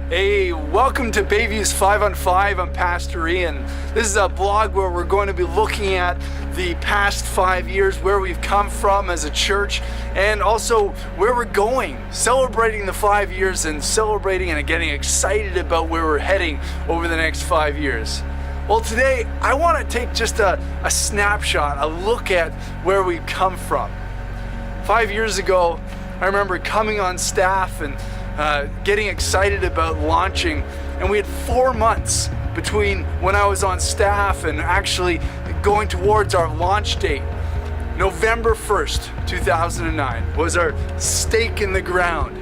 Hey, welcome to Bayview's 5 on 5. I'm Pastor Ian. This is a blog where we're going to be looking at the past 5 years, where we've come from as a church, and also where we're going, celebrating the 5 years and celebrating and getting excited about where we're heading over the next 5 years. Well, today I want to take just a snapshot, a look at where we've come from. 5 years ago, I remember coming on staff and getting excited about launching, and we had 4 months between when I was on staff and actually going towards our launch date. November 1st, 2009 was our stake in the ground.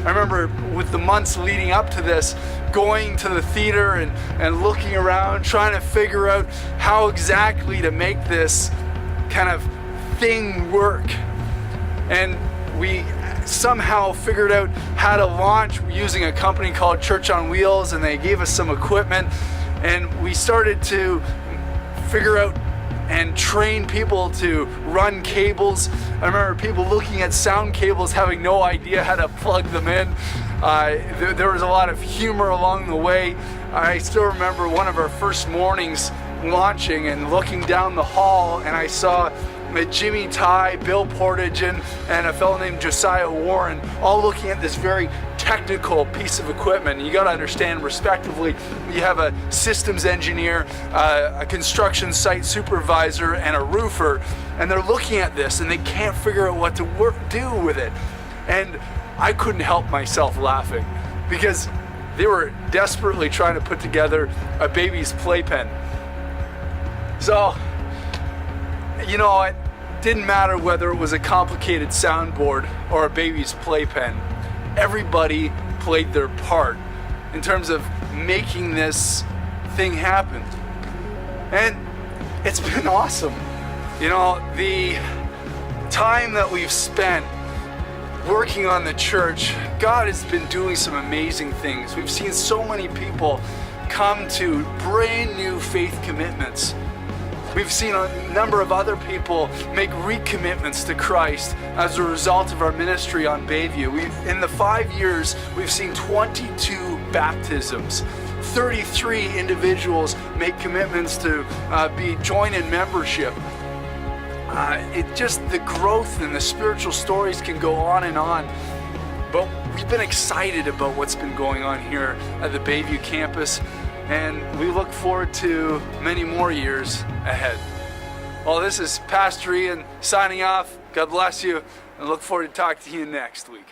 I remember with the months leading up to this, going to the theater and looking around, trying to figure out how exactly to make this kind of thing work. And we somehow figured out how to launch using a company called Church on Wheels, and they gave us some equipment, and we started to figure out and train people to run cables. I remember people looking at sound cables having no idea how to plug them in. There was a lot of humor along the way. I still remember one of our first mornings launching and looking down the hall, and I saw Jimmy Ty, Bill Portage, and a fellow named Josiah Warren all looking at this very technical piece of equipment. You got to understand, respectively, you have a systems engineer, a construction site supervisor, and a roofer, and they're looking at this and they can't figure out what to do with it. And I couldn't help myself laughing because they were desperately trying to put together a baby's playpen. So, you know, it didn't matter whether it was a complicated soundboard or a baby's playpen. Everybody played their part in terms of making this thing happen. And it's been awesome. You know, the time that we've spent working on the church, God has been doing some amazing things. We've seen so many people come to brand new faith commitments. We've seen a number of other people make recommitments to Christ as a result of our ministry on Bayview. In the 5 years, we've seen 22 baptisms. 33 individuals make commitments to join in membership. The growth and the spiritual stories can go on. But we've been excited about what's been going on here at the Bayview campus, and we look forward to many more years ahead. Well, this is Pastor Ian signing off. God bless you, and look forward to talking to you next week.